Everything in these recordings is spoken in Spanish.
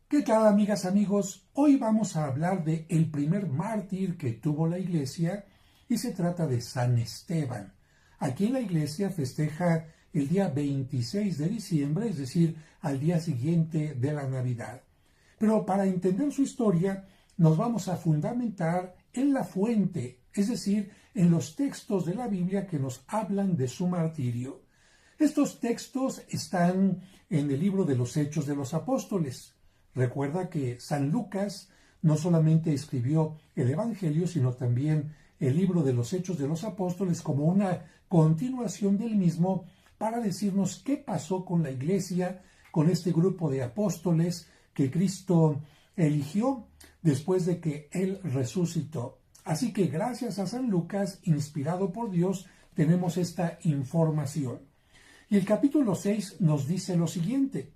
¿Qué tal, amigas, amigos? Hoy vamos a hablar de el primer mártir que tuvo la iglesia y se trata de San Esteban. Aquí en la iglesia festeja el día 26 de diciembre, es decir, al día siguiente de la Navidad. Pero para entender su historia nos vamos a fundamentar en la fuente, es decir, en los textos de la Biblia que nos hablan de su martirio. Estos textos están en el libro de los Hechos de los Apóstoles. Recuerda que San Lucas no solamente escribió el Evangelio, sino también el libro de los Hechos de los Apóstoles como una continuación del mismo para decirnos qué pasó con la iglesia, con este grupo de apóstoles que Cristo eligió después de que Él resucitó. Así que gracias a San Lucas, inspirado por Dios, tenemos esta información. Y el capítulo 6 nos dice lo siguiente.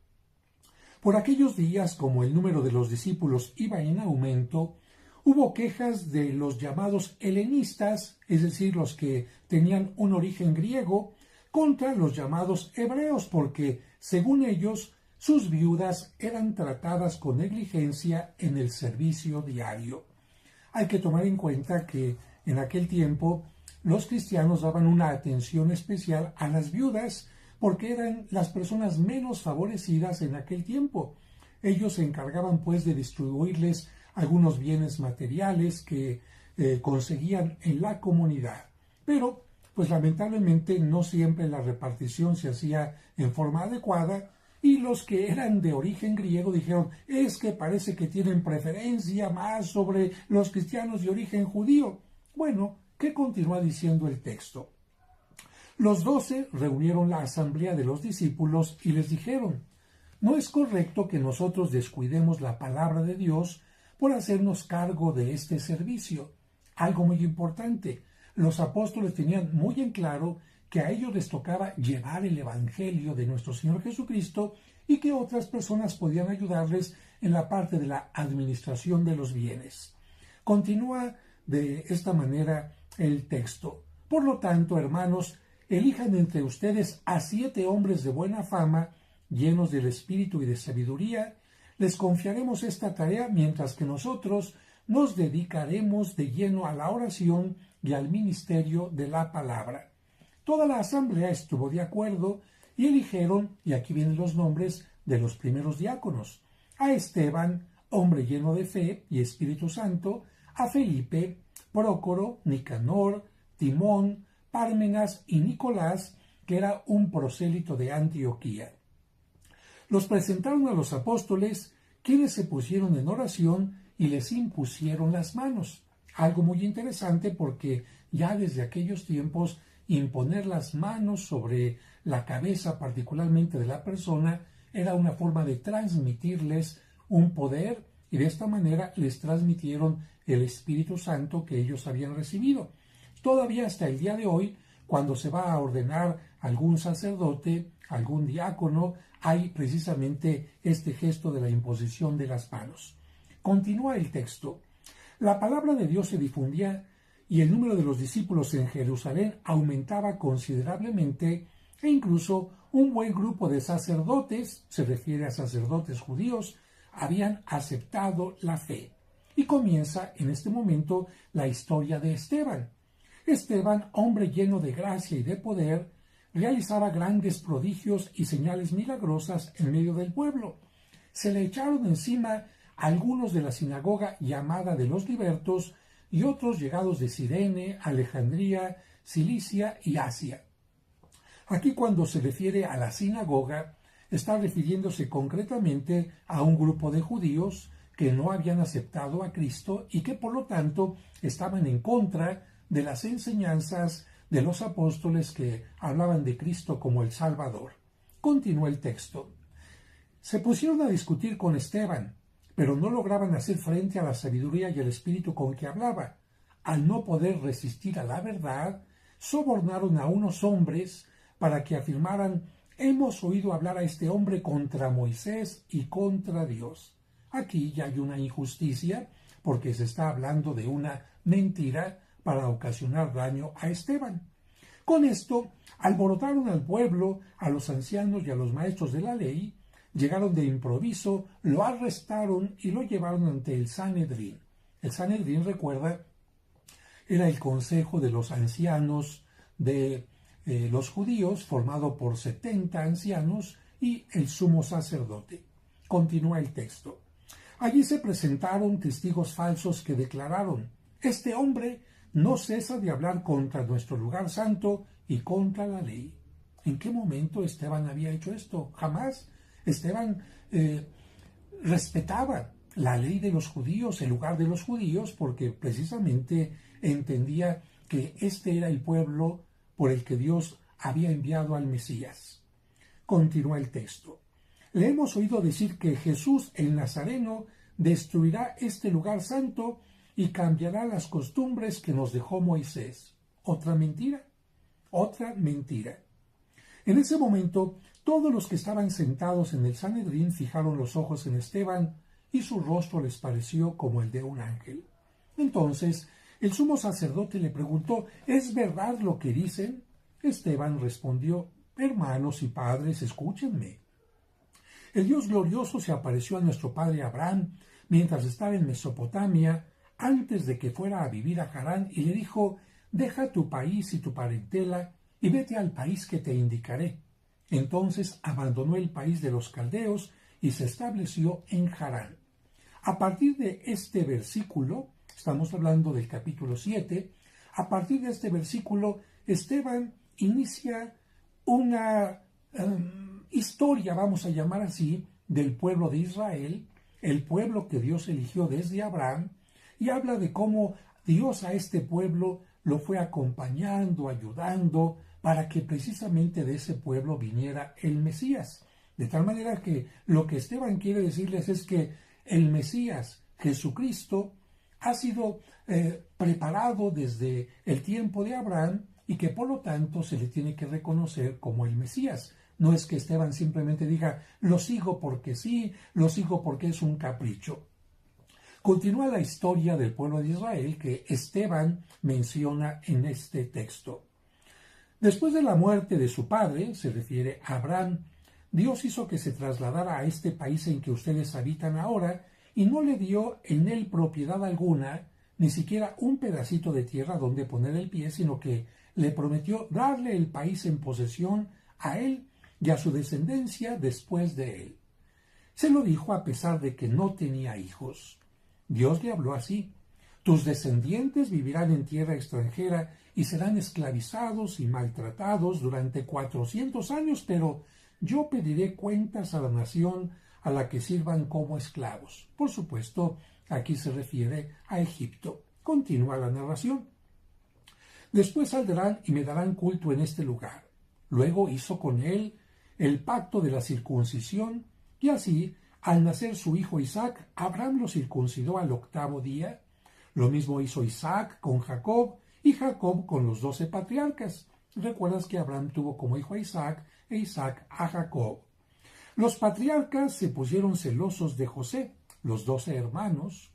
Por aquellos días, como el número de los discípulos iba en aumento, hubo quejas de los llamados helenistas, es decir, los que tenían un origen griego, contra los llamados hebreos, porque, según ellos, sus viudas eran tratadas con negligencia en el servicio diario. Hay que tomar en cuenta que en aquel tiempo los cristianos daban una atención especial a las viudas, porque eran las personas menos favorecidas en aquel tiempo. Ellos se encargaban pues de distribuirles algunos bienes materiales que conseguían en la comunidad. Pero pues lamentablemente no siempre la repartición se hacía en forma adecuada y los que eran de origen griego dijeron, es que parece que tienen preferencia más sobre los cristianos de origen judío. Bueno, ¿qué continúa diciendo el texto? Los 12 reunieron la asamblea de los discípulos y les dijeron, no es correcto que nosotros descuidemos la palabra de Dios por hacernos cargo de este servicio. Algo muy importante, los apóstoles tenían muy en claro que a ellos les tocaba llevar el evangelio de nuestro Señor Jesucristo y que otras personas podían ayudarles en la parte de la administración de los bienes. Continúa de esta manera el texto. Por lo tanto, hermanos, elijan entre ustedes a 7 hombres de buena fama, llenos del espíritu y de sabiduría. Les confiaremos esta tarea mientras que nosotros nos dedicaremos de lleno a la oración y al ministerio de la palabra. Toda la asamblea estuvo de acuerdo y eligieron, y aquí vienen los nombres de los primeros diáconos, a Esteban, hombre lleno de fe y Espíritu Santo, a Felipe, Prócoro, Nicanor, Timón, Pármenas y Nicolás, que era un prosélito de Antioquía. Los presentaron a los apóstoles, quienes se pusieron en oración y les impusieron las manos. Algo muy interesante porque ya desde aquellos tiempos imponer las manos sobre la cabeza, particularmente de la persona, era una forma de transmitirles un poder y de esta manera les transmitieron el Espíritu Santo que ellos habían recibido. Todavía hasta el día de hoy, cuando se va a ordenar algún sacerdote, algún diácono, hay precisamente este gesto de la imposición de las manos. Continúa el texto. La palabra de Dios se difundía y el número de los discípulos en Jerusalén aumentaba considerablemente e incluso un buen grupo de sacerdotes, se refiere a sacerdotes judíos, habían aceptado la fe. Y comienza en este momento la historia de Esteban. Esteban, hombre lleno de gracia y de poder, realizaba grandes prodigios y señales milagrosas en medio del pueblo. Se le echaron encima algunos de la sinagoga llamada de los libertos y otros llegados de Cirene, Alejandría, Cilicia y Asia. Aquí cuando se refiere a la sinagoga, está refiriéndose concretamente a un grupo de judíos que no habían aceptado a Cristo y que por lo tanto estaban en contra de las enseñanzas de los apóstoles que hablaban de Cristo como el Salvador. Continúa el texto. Se pusieron a discutir con Esteban, pero no lograban hacer frente a la sabiduría y el espíritu con que hablaba. Al no poder resistir a la verdad, sobornaron a unos hombres para que afirmaran: hemos oído hablar a este hombre contra Moisés y contra Dios. Aquí ya hay una injusticia, porque se está hablando de una mentira para ocasionar daño a Esteban. Con esto, alborotaron al pueblo, a los ancianos y a los maestros de la ley, llegaron de improviso, lo arrestaron y lo llevaron ante el Sanedrín. El Sanedrín, recuerda, era el consejo de los ancianos de los judíos, formado por 70 ancianos y el sumo sacerdote. Continúa el texto. Allí se presentaron testigos falsos que declararon: este hombre no cesa de hablar contra nuestro lugar santo y contra la ley. ¿En qué momento Esteban había hecho esto? Jamás. Esteban respetaba la ley de los judíos, el lugar de los judíos, porque precisamente entendía que este era el pueblo por el que Dios había enviado al Mesías. Continúa el texto. Le hemos oído decir que Jesús el Nazareno destruirá este lugar santo y cambiará las costumbres que nos dejó Moisés. Otra mentira, otra mentira. En ese momento, todos los que estaban sentados en el Sanedrín fijaron los ojos en Esteban y su rostro les pareció como el de un ángel. Entonces, el sumo sacerdote le preguntó: ¿es verdad lo que dicen? Esteban respondió: hermanos y padres, escúchenme. El Dios glorioso se apareció a nuestro padre Abraham mientras estaba en Mesopotamia, antes de que fuera a vivir a Harán, y le dijo: deja tu país y tu parentela y vete al país que te indicaré. Entonces abandonó el país de los caldeos y se estableció en Harán. A partir de este versículo, estamos hablando del capítulo 7, a partir de este versículo, Esteban inicia una historia, vamos a llamar así, del pueblo de Israel, el pueblo que Dios eligió desde Abraham, y habla de cómo Dios a este pueblo lo fue acompañando, ayudando, para que precisamente de ese pueblo viniera el Mesías. De tal manera que lo que Esteban quiere decirles es que el Mesías, Jesucristo, ha sido preparado desde el tiempo de Abraham y que por lo tanto se le tiene que reconocer como el Mesías. No es que Esteban simplemente diga: lo sigo porque sí, lo sigo porque es un capricho. Continúa la historia del pueblo de Israel que Esteban menciona en este texto. Después de la muerte de su padre, se refiere a Abraham, Dios hizo que se trasladara a este país en que ustedes habitan ahora y no le dio en él propiedad alguna, ni siquiera un pedacito de tierra donde poner el pie, sino que le prometió darle el país en posesión a él y a su descendencia después de él. Se lo dijo a pesar de que no tenía hijos. Dios le habló así: tus descendientes vivirán en tierra extranjera y serán esclavizados y maltratados durante 400 años, pero yo pediré cuentas a la nación a la que sirvan como esclavos. Por supuesto, aquí se refiere a Egipto. Continúa la narración. Después saldrán y me darán culto en este lugar. Luego hizo con él el pacto de la circuncisión, y así, al nacer su hijo Isaac, Abraham lo circuncidó al 8º día. Lo mismo hizo Isaac con Jacob y Jacob con los 12 patriarcas. Recuerdas que Abraham tuvo como hijo a Isaac e Isaac a Jacob. Los patriarcas se pusieron celosos de José. Los 12 hermanos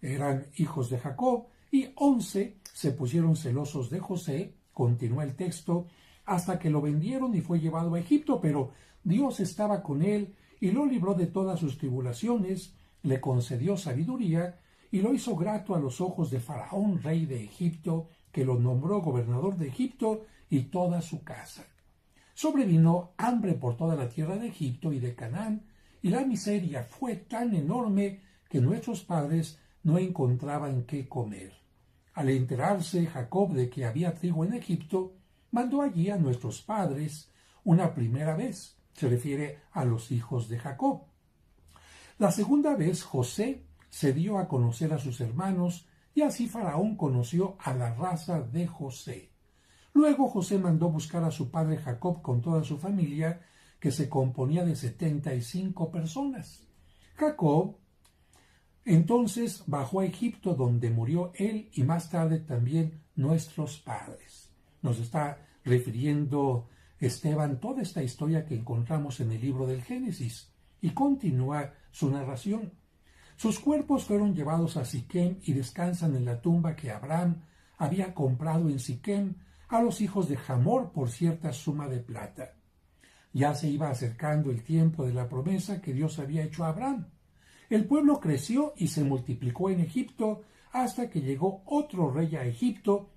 eran hijos de Jacob y 11 se pusieron celosos de José. Continúa el texto: hasta que lo vendieron y fue llevado a Egipto, pero Dios estaba con él y lo libró de todas sus tribulaciones, le concedió sabiduría y lo hizo grato a los ojos de Faraón, rey de Egipto, que lo nombró gobernador de Egipto y toda su casa. Sobrevino hambre por toda la tierra de Egipto y de Canaán, y la miseria fue tan enorme que nuestros padres no encontraban qué comer. Al enterarse Jacob de que había trigo en Egipto, mandó allí a nuestros padres una primera vez. Se refiere a los hijos de Jacob. La segunda vez José se dio a conocer a sus hermanos, y así Faraón conoció a la raza de José. Luego José mandó buscar a su padre Jacob con toda su familia, que se componía de 75 personas. Jacob entonces bajó a Egipto, donde murió él y más tarde también nuestros padres. Nos está refiriendo Esteban toda esta historia que encontramos en el libro del Génesis, y continúa su narración. Sus cuerpos fueron llevados a Siquem y descansan en la tumba que Abraham había comprado en Siquem a los hijos de Hamor por cierta suma de plata. Ya se iba acercando el tiempo de la promesa que Dios había hecho a Abraham. El pueblo creció y se multiplicó en Egipto hasta que llegó otro rey a Egipto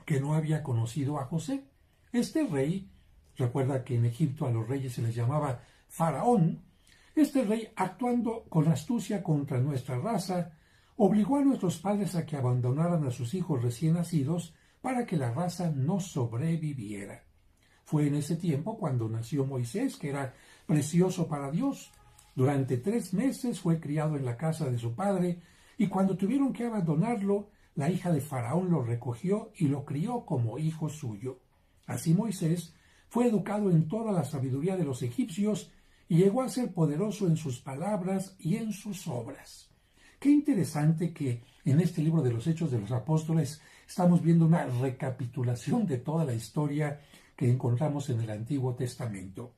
que no había conocido a José. Este rey, recuerda que en Egipto a los reyes se les llamaba Faraón, este rey, actuando con astucia contra nuestra raza, obligó a nuestros padres a que abandonaran a sus hijos recién nacidos para que la raza no sobreviviera. Fue en ese tiempo cuando nació Moisés, que era precioso para Dios. Durante 3 meses fue criado en la casa de su padre, y cuando tuvieron que abandonarlo, la hija de Faraón lo recogió y lo crió como hijo suyo. Así Moisés fue educado en toda la sabiduría de los egipcios y llegó a ser poderoso en sus palabras y en sus obras. Qué interesante que en este libro de los Hechos de los Apóstoles estamos viendo una recapitulación de toda la historia que encontramos en el Antiguo Testamento.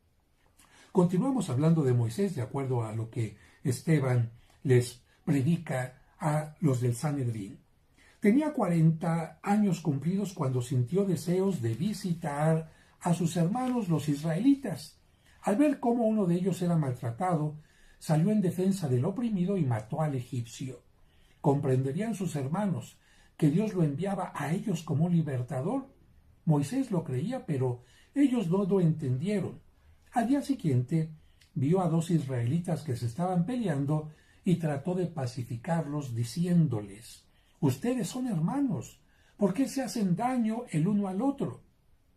Continuamos hablando de Moisés de acuerdo a lo que Esteban les predica a los del Sanedrín. Tenía 40 años cumplidos cuando sintió deseos de visitar a sus hermanos los israelitas. Al ver cómo uno de ellos era maltratado, salió en defensa del oprimido y mató al egipcio. ¿Comprenderían sus hermanos que Dios lo enviaba a ellos como un libertador? Moisés lo creía, pero ellos no lo entendieron. Al día siguiente vio a 2 israelitas que se estaban peleando y trató de pacificarlos diciéndoles: «Ustedes son hermanos, ¿por qué se hacen daño el uno al otro?».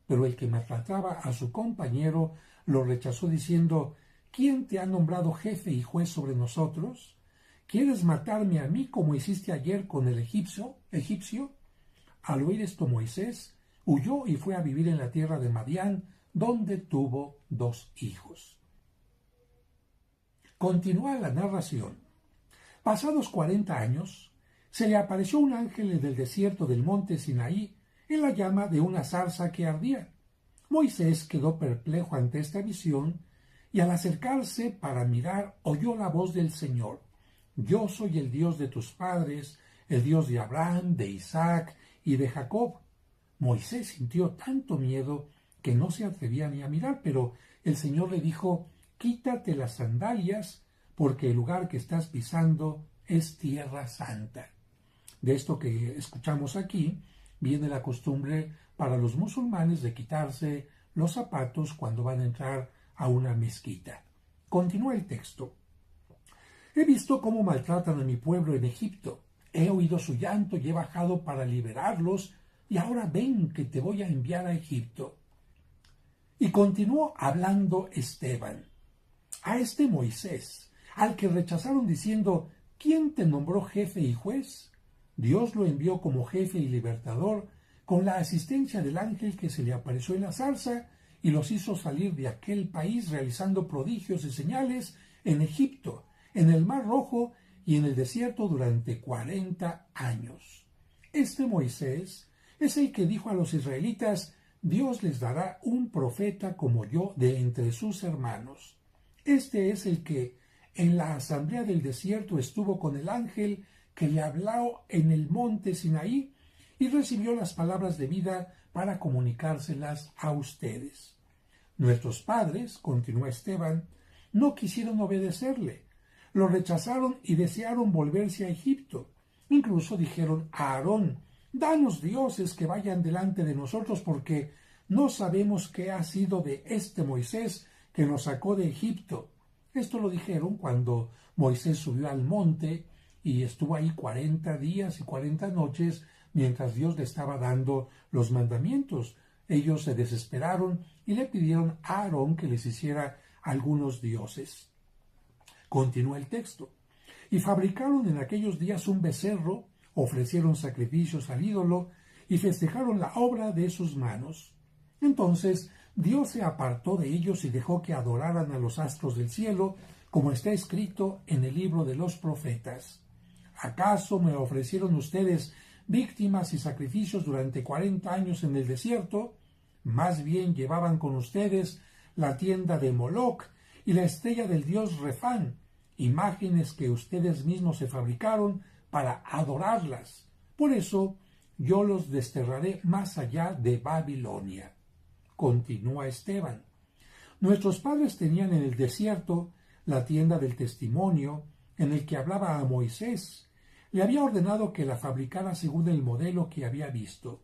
Pero el que maltrataba a su compañero lo rechazó diciendo: «¿Quién te ha nombrado jefe y juez sobre nosotros? ¿Quieres matarme a mí como hiciste ayer con el egipcio?». Al oír esto Moisés huyó y fue a vivir en la tierra de Madián, donde tuvo 2 hijos. Continúa la narración. Pasados 40 años, se le apareció un ángel en el desierto del monte Sinaí en la llama de una zarza que ardía. Moisés quedó perplejo ante esta visión y al acercarse para mirar oyó la voz del Señor: «Yo soy el Dios de tus padres, el Dios de Abraham, de Isaac y de Jacob». Moisés sintió tanto miedo que no se atrevía ni a mirar, pero el Señor le dijo: «Quítate las sandalias, porque el lugar que estás pisando es tierra santa». De esto que escuchamos aquí viene la costumbre para los musulmanes de quitarse los zapatos cuando van a entrar a una mezquita. Continúa el texto. «He visto cómo maltratan a mi pueblo en Egipto. He oído su llanto y he bajado para liberarlos, y ahora ven que te voy a enviar a Egipto». Y continuó hablando Esteban. A este Moisés, al que rechazaron diciendo: «¿Quién te nombró jefe y juez?», Dios lo envió como jefe y libertador, con la asistencia del ángel que se le apareció en la zarza, y los hizo salir de aquel país realizando prodigios y señales en Egipto, en el Mar Rojo y en el desierto durante 40 años. Este Moisés es el que dijo a los israelitas: «Dios les dará un profeta como yo de entre sus hermanos». Este es el que en la asamblea del desierto estuvo con el ángel que le habló en el monte Sinaí y recibió las palabras de vida para comunicárselas a ustedes. Nuestros padres, continúa Esteban, no quisieron obedecerle, lo rechazaron y desearon volverse a Egipto. Incluso dijeron a Aarón: «Danos dioses que vayan delante de nosotros, porque no sabemos qué ha sido de este Moisés que nos sacó de Egipto». Esto lo dijeron cuando Moisés subió al monte y estuvo ahí 40 días y 40 noches mientras Dios le estaba dando los mandamientos. Ellos se desesperaron y le pidieron a Aarón que les hiciera algunos dioses. Continúa el texto. «Y fabricaron en aquellos días un becerro, ofrecieron sacrificios al ídolo y festejaron la obra de sus manos. Entonces Dios se apartó de ellos y dejó que adoraran a los astros del cielo, como está escrito en el libro de los profetas. ¿Acaso me ofrecieron ustedes víctimas y sacrificios durante 40 años en el desierto? Más bien llevaban con ustedes la tienda de Moloc y la estrella del dios Refán, imágenes que ustedes mismos se fabricaron para adorarlas. Por eso yo los desterraré más allá de Babilonia». Continúa Esteban. Nuestros padres tenían en el desierto la tienda del testimonio, en el que hablaba a Moisés. Le había ordenado que la fabricara según el modelo que había visto.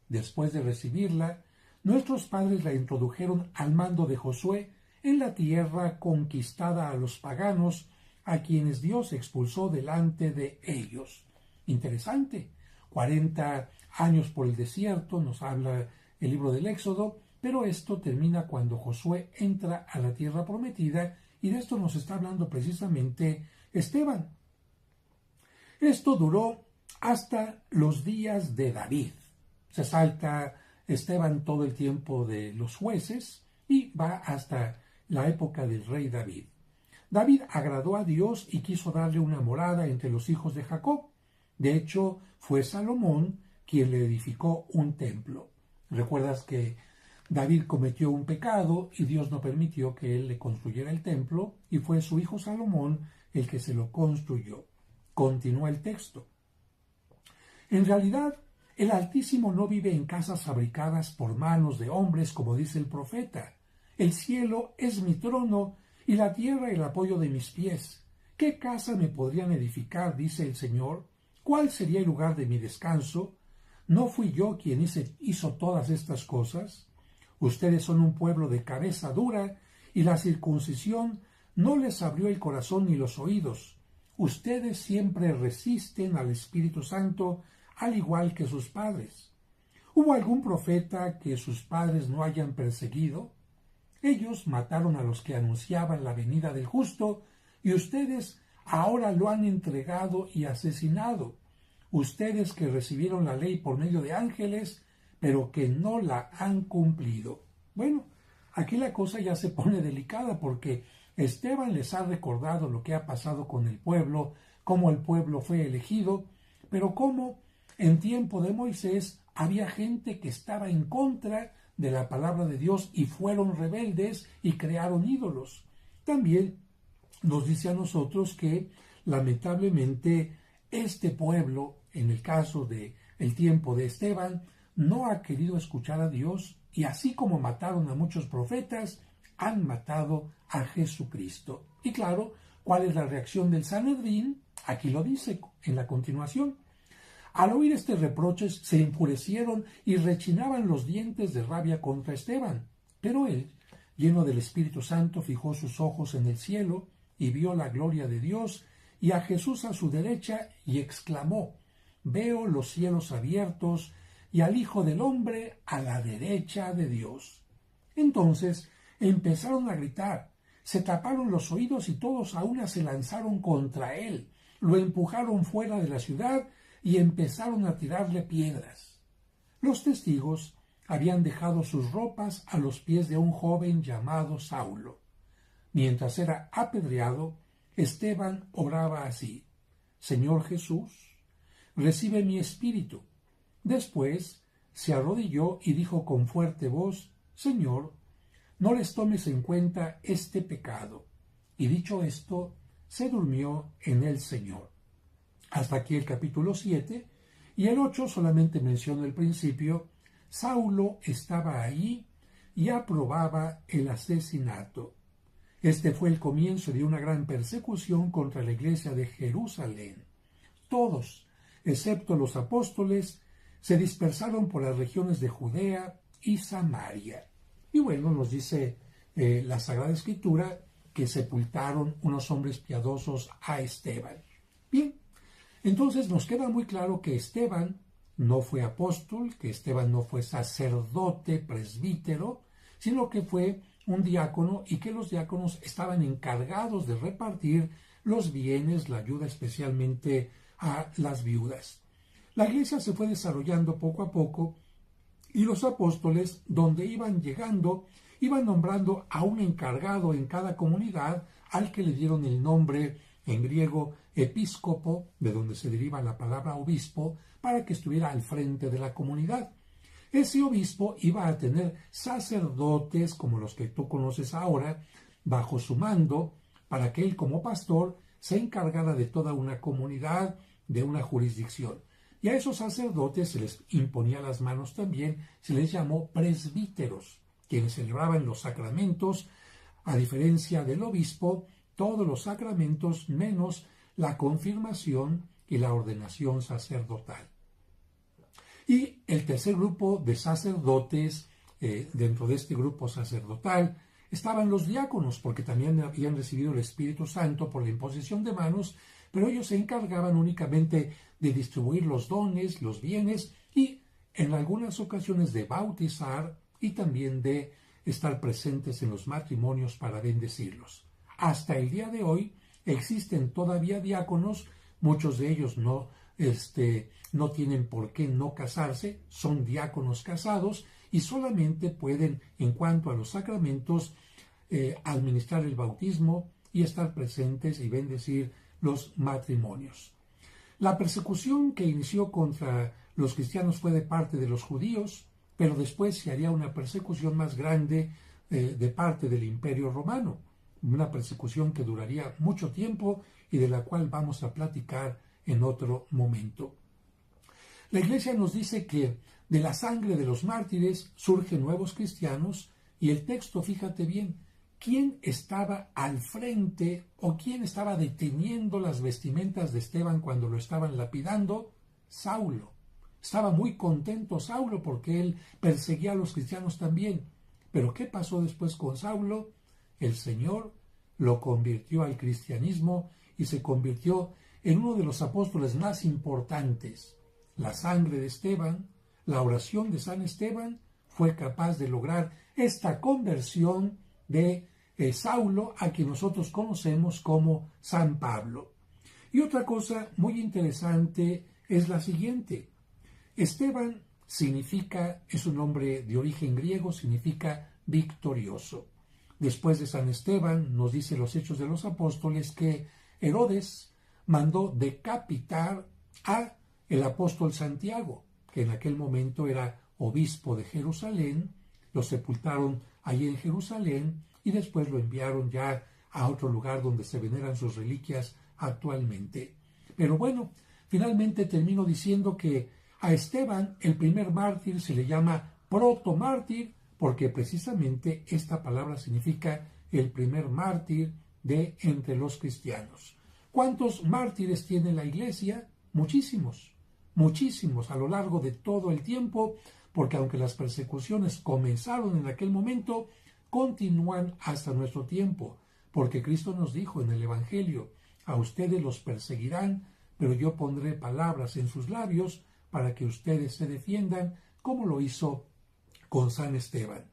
Después de recibirla, nuestros padres la introdujeron al mando de Josué en la tierra conquistada a los paganos, a quienes Dios expulsó delante de ellos. Interesante. 40 años por el desierto, nos habla el libro del Éxodo, pero esto termina cuando Josué entra a la tierra prometida, y de esto nos está hablando precisamente Esteban. Esto duró hasta los días de David. Se salta Esteban todo el tiempo de los jueces y va hasta la época del rey David. David agradó a Dios y quiso darle una morada entre los hijos de Jacob. De hecho, fue Salomón quien le edificó un templo. ¿Recuerdas que David cometió un pecado y Dios no permitió que él le construyera el templo, y fue su hijo Salomón el que se lo construyó? Continúa el texto. En realidad, el Altísimo no vive en casas fabricadas por manos de hombres, como dice el profeta. El cielo es mi trono y la tierra el apoyo de mis pies. ¿Qué casa me podrían edificar?, dice el Señor. ¿Cuál sería el lugar de mi descanso? ¿No fui yo quien hizo todas estas cosas? Ustedes son un pueblo de cabeza dura, y la circuncisión no les abrió el corazón ni los oídos. Ustedes siempre resisten al Espíritu Santo, al igual que sus padres. ¿Hubo algún profeta que sus padres no hayan perseguido? Ellos mataron a los que anunciaban la venida del justo, y ustedes ahora lo han entregado y asesinado. Ustedes que recibieron la ley por medio de ángeles, pero que no la han cumplido. Bueno, aquí la cosa ya se pone delicada, porque Esteban les ha recordado lo que ha pasado con el pueblo, cómo el pueblo fue elegido, pero cómo en tiempo de Moisés había gente que estaba en contra de la palabra de Dios y fueron rebeldes y crearon ídolos. También nos dice a nosotros que lamentablemente este pueblo, en el caso de el tiempo de Esteban, no ha querido escuchar a Dios, y así como mataron a muchos profetas, han matado a Jesucristo. Y claro, ¿cuál es la reacción del Sanedrín? Aquí lo dice en la continuación. Al oír este reproche se enfurecieron y rechinaban los dientes de rabia contra Esteban. Pero él, lleno del Espíritu Santo, fijó sus ojos en el cielo y vio la gloria de Dios y a Jesús a su derecha, y exclamó: Veo los cielos abiertos y al Hijo del Hombre a la derecha de Dios. Entonces empezaron a gritar, se taparon los oídos y todos a una se lanzaron contra él, lo empujaron fuera de la ciudad y empezaron a tirarle piedras. Los testigos habían dejado sus ropas a los pies de un joven llamado Saulo. Mientras era apedreado, Esteban oraba así: Señor Jesús, recibe mi espíritu. Después se arrodilló y dijo con fuerte voz: Señor, no les tomes en cuenta este pecado. Y dicho esto, se durmió en el Señor. Hasta aquí el capítulo 7, y el 8 solamente menciona el principio. Saulo estaba ahí y aprobaba el asesinato. Este fue el comienzo de una gran persecución contra la iglesia de Jerusalén. Todos, excepto los apóstoles, se dispersaron por las regiones de Judea y Samaria. Y bueno, nos dice la Sagrada Escritura que sepultaron unos hombres piadosos a Esteban. Bien, entonces nos queda muy claro que Esteban no fue apóstol, que Esteban no fue sacerdote, presbítero, sino que fue un diácono, y que los diáconos estaban encargados de repartir los bienes, la ayuda especialmente a las viudas. La iglesia se fue desarrollando poco a poco, y los apóstoles, donde iban llegando, iban nombrando a un encargado en cada comunidad, al que le dieron el nombre en griego episcopo, de donde se deriva la palabra obispo, para que estuviera al frente de la comunidad. Ese obispo iba a tener sacerdotes como los que tú conoces ahora, bajo su mando, para que él como pastor se encargara de toda una comunidad, de una jurisdicción. Y a esos sacerdotes se les imponía las manos también, se les llamó presbíteros. quienes celebraban los sacramentos. A diferencia del obispo, todos los sacramentos menos la confirmación y la ordenación sacerdotal. Y el tercer grupo de sacerdotes, dentro de este grupo sacerdotal, estaban los diáconos, porque también habían recibido el Espíritu Santo por la imposición de manos, pero ellos se encargaban únicamente de distribuir los dones, los bienes y en algunas ocasiones de bautizar y también de estar presentes en los matrimonios para bendecirlos. Hasta el día de hoy existen todavía diáconos, muchos de ellos no tienen por qué no casarse, son diáconos casados y solamente pueden, en cuanto a los sacramentos, administrar el bautismo y estar presentes y bendecir los matrimonios. La persecución que inició contra los cristianos fue de parte de los judíos, pero después se haría una persecución más grande de parte del Imperio Romano, una persecución que duraría mucho tiempo y de la cual vamos a platicar en otro momento. La Iglesia nos dice que de la sangre de los mártires surgen nuevos cristianos y el texto, fíjate bien, ¿quién estaba al frente o quién estaba deteniendo las vestimentas de Esteban cuando lo estaban lapidando? Saulo. Estaba muy contento Saulo porque él perseguía a los cristianos también. Pero ¿qué pasó después con Saulo? El Señor lo convirtió al cristianismo y se convirtió en uno de los apóstoles más importantes. La sangre de Esteban, la oración de San Esteban, fue capaz de lograr esta conversión de Saulo, a quien nosotros conocemos como San Pablo. Y otra cosa muy interesante es la siguiente. Esteban es un nombre de origen griego, significa victorioso. Después de San Esteban, nos dice los Hechos de los Apóstoles que Herodes mandó decapitar a el apóstol Santiago, que en aquel momento era obispo de Jerusalén. Lo sepultaron allí en Jerusalén y después lo enviaron ya a otro lugar donde se veneran sus reliquias actualmente. Pero bueno, finalmente termino diciendo que a Esteban, el primer mártir, se le llama protomártir porque precisamente esta palabra significa el primer mártir de entre los cristianos. ¿Cuántos mártires tiene la Iglesia? Muchísimos, muchísimos a lo largo de todo el tiempo, porque aunque las persecuciones comenzaron en aquel momento, continúan hasta nuestro tiempo, porque Cristo nos dijo en el Evangelio, a ustedes los perseguirán, pero yo pondré palabras en sus labios para que ustedes se defiendan, como lo hizo con San Esteban.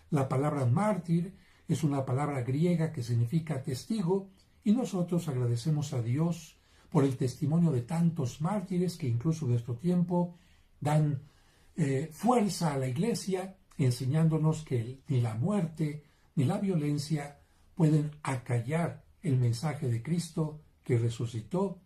La palabra mártir es una palabra griega que significa testigo, y nosotros agradecemos a Dios por el testimonio de tantos mártires que incluso en nuestro tiempo dan fuerza a la Iglesia, enseñándonos que ni la muerte ni la violencia pueden acallar el mensaje de Cristo que resucitó